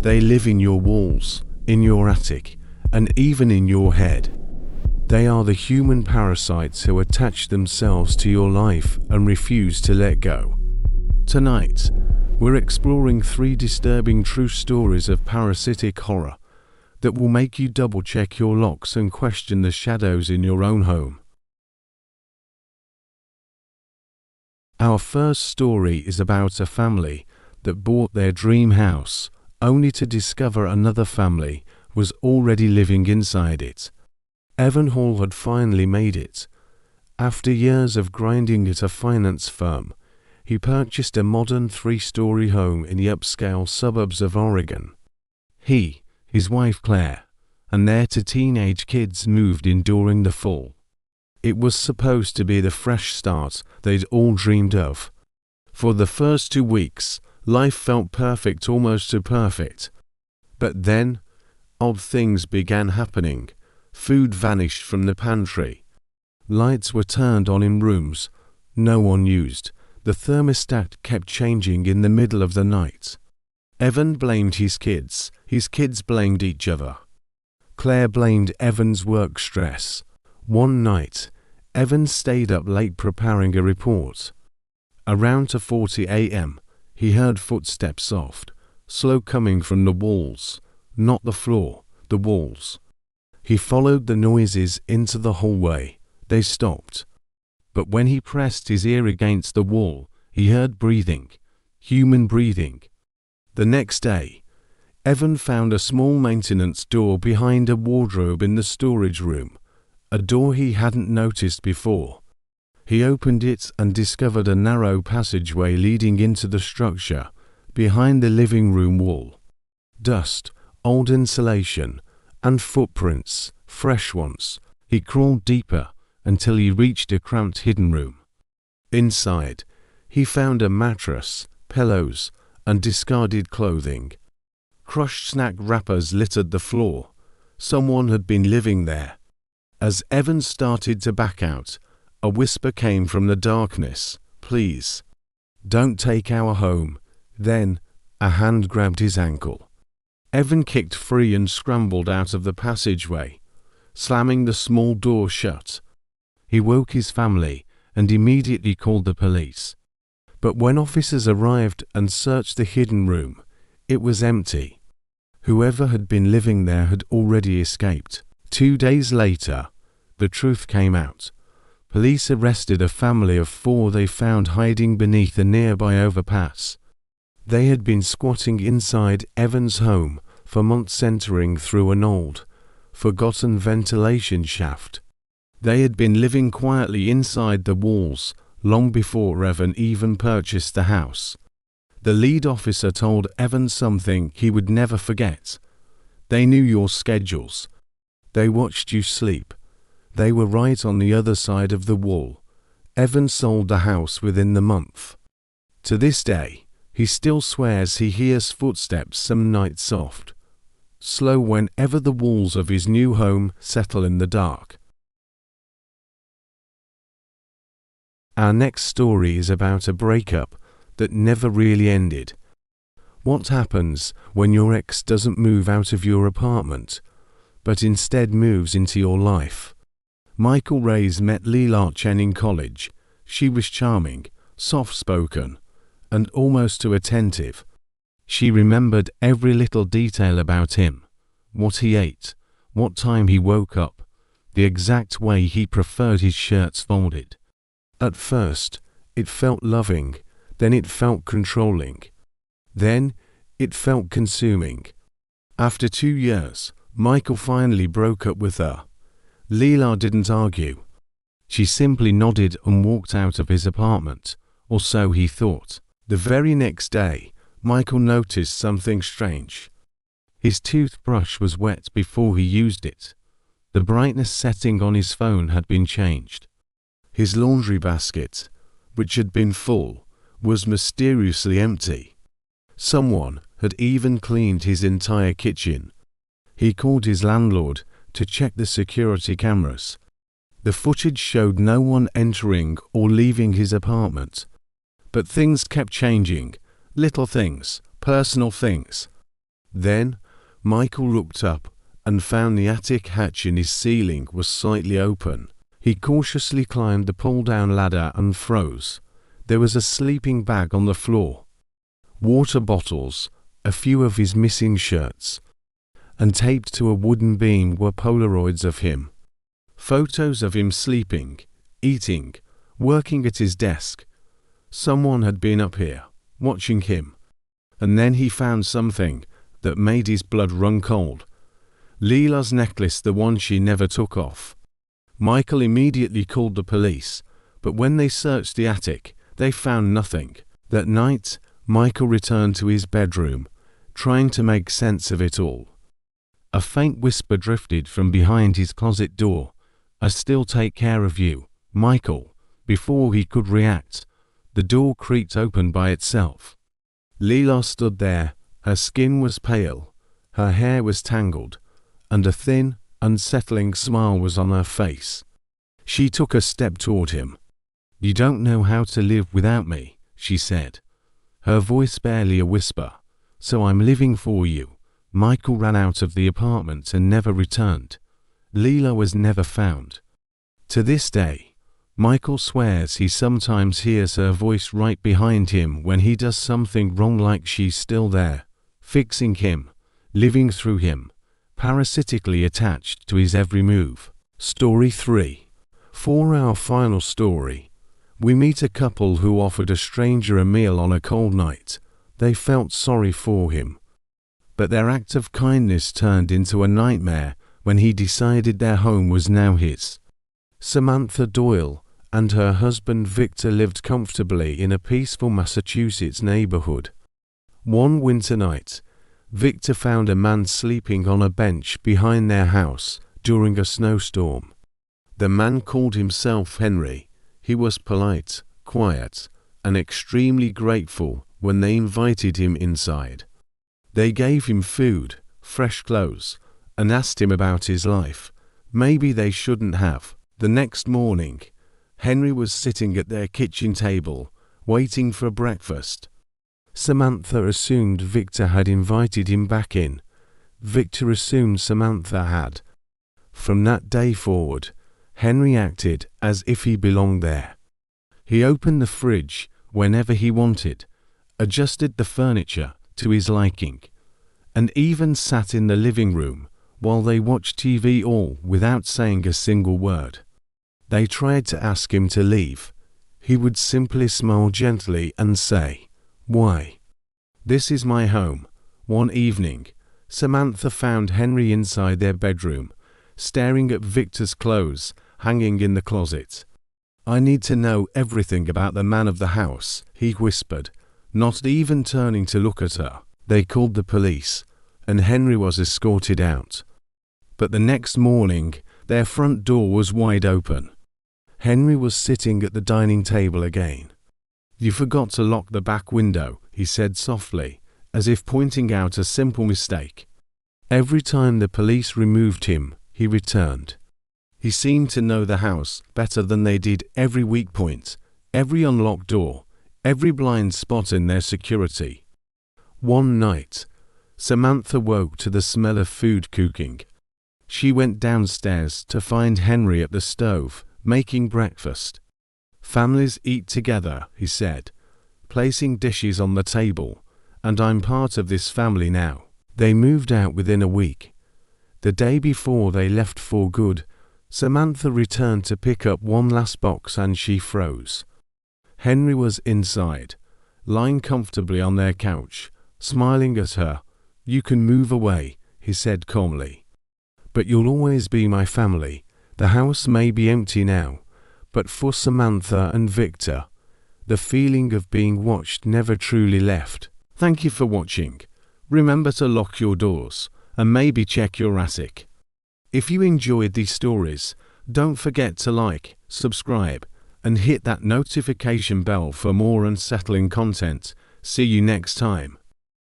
They live in your walls, in your attic, and even in your head. They are the human parasites who attach themselves to your life and refuse to let go. Tonight, we're exploring 3 disturbing true stories of parasitic horror that will make you double-check your locks and question the shadows in your own home. Our first story is about a family that bought their dream house, only to discover another family was already living inside it. Evan Hall had finally made it. After years of grinding at a finance firm, he purchased a modern 3-story home in the upscale suburbs of Oregon. He, his wife Claire, and their 2 teenage kids moved in during the fall. It was supposed to be the fresh start they'd all dreamed of. For the first 2 weeks, life felt perfect, almost too perfect. But then, odd things began happening. Food vanished from the pantry. Lights were turned on in rooms no one used. The thermostat kept changing in the middle of the night. Evan blamed his kids blamed each other. Claire blamed Evan's work stress. One night, Evan stayed up late preparing a report. Around 2:40 a.m., he heard footsteps soft, slow coming from the walls, not the floor, the walls. He followed the noises into the hallway. They stopped. But when he pressed his ear against the wall, he heard breathing, human breathing. The next day, Evan found a small maintenance door behind a wardrobe in the storage room, a door he hadn't noticed before. He opened it and discovered a narrow passageway leading into the structure, behind the living room wall. Dust, old insulation, and footprints, fresh ones. He crawled deeper until he reached a cramped hidden room. Inside, he found a mattress, pillows, and discarded clothing. Crushed snack wrappers littered the floor. Someone had been living there. As Evan started to back out, a whisper came from the darkness, "Please, don't take our home." Then, a hand grabbed his ankle. Evan kicked free and scrambled out of the passageway, slamming the small door shut. He woke his family and immediately called the police. But when officers arrived and searched the hidden room, it was empty. Whoever had been living there had already escaped. 2 days later, the truth came out. Police arrested a family of 4 they found hiding beneath a nearby overpass. They had been squatting inside Evan's home for months, entering through an old, forgotten ventilation shaft. They had been living quietly inside the walls long before Evan even purchased the house. The lead officer told Evan something he would never forget. "They knew your schedules. They watched you sleep. They were right on the other side of the wall." Evan sold the house within the month. To this day, he still swears he hears footsteps some nights soft, slow whenever the walls of his new home settle in the dark. Our next story is about a breakup that never really ended. What happens when your ex doesn't move out of your apartment, but instead moves into your life? Michael Reyes met Leela Chen in college. She was charming, soft-spoken, and almost too attentive. She remembered every little detail about him, what he ate, what time he woke up, the exact way he preferred his shirts folded. At first, it felt loving, then it felt controlling. Then, it felt consuming. After 2 years, Michael finally broke up with her. Leela didn't argue. She simply nodded and walked out of his apartment, or so he thought. The very next day, Michael noticed something strange. His toothbrush was wet before he used it. The brightness setting on his phone had been changed. His laundry basket, which had been full, was mysteriously empty. Someone had even cleaned his entire kitchen. He called his landlord to check the security cameras. The footage showed no one entering or leaving his apartment. But things kept changing, little things, personal things. Then, Michael looked up and found the attic hatch in his ceiling was slightly open. He cautiously climbed the pull-down ladder and froze. There was a sleeping bag on the floor, water bottles, a few of his missing shirts, and taped to a wooden beam were Polaroids of him. Photos of him sleeping, eating, working at his desk. Someone had been up here, watching him. And then he found something that made his blood run cold. Leela's necklace, the one she never took off. Michael immediately called the police, but when they searched the attic, they found nothing. That night, Michael returned to his bedroom, trying to make sense of it all. A faint whisper drifted from behind his closet door. "I still take care of you, Michael." Before he could react, the door creaked open by itself. Leela stood there. Her skin was pale, her hair was tangled, and a thin, unsettling smile was on her face. She took a step toward him. "You don't know how to live without me," she said, her voice barely a whisper. "So I'm living for you." Michael ran out of the apartment and never returned. Leela was never found. To this day, Michael swears he sometimes hears her voice right behind him when he does something wrong, like she's still there, fixing him, living through him, parasitically attached to his every move. Story 3. For our final story, we meet a couple who offered a stranger a meal on a cold night. They felt sorry for him, but their act of kindness turned into a nightmare when he decided their home was now his. Samantha Doyle and her husband Victor lived comfortably in a peaceful Massachusetts neighborhood. One winter night, Victor found a man sleeping on a bench behind their house during a snowstorm. The man called himself Henry. He was polite, quiet, and extremely grateful when they invited him inside. They gave him food, fresh clothes, and asked him about his life. Maybe they shouldn't have. The next morning, Henry was sitting at their kitchen table, waiting for breakfast. Samantha assumed Victor had invited him back in. Victor assumed Samantha had. From that day forward, Henry acted as if he belonged there. He opened the fridge whenever he wanted, adjusted the furniture to his liking, and even sat in the living room while they watched TV, all without saying a single word. They tried to ask him to leave. He would simply smile gently and say, "Why? This is my home." One evening, Samantha found Henry inside their bedroom, staring at Victor's clothes hanging in the closet. "I need to know everything about the man of the house," he whispered, not even turning to look at her. They called the police, and Henry was escorted out. But the next morning, their front door was wide open. Henry was sitting at the dining table again. "You forgot to lock the back window," he said softly, as if pointing out a simple mistake. Every time the police removed him, he returned. He seemed to know the house better than they did, every weak point, every unlocked door, every blind spot in their security. One night, Samantha woke to the smell of food cooking. She went downstairs to find Henry at the stove, making breakfast. "Families eat together," he said, placing dishes on the table, "and I'm part of this family now." They moved out within a week. The day before they left for good, Samantha returned to pick up one last box and she froze. Henry was inside, lying comfortably on their couch, smiling at her. "You can move away," he said calmly, "but you'll always be my family. The house may be empty now, but for Samantha and Victor, the feeling of being watched never truly left." Thank you for watching. Remember to lock your doors and maybe check your attic. If you enjoyed these stories, don't forget to like, subscribe, and hit that notification bell for more unsettling content. See you next time.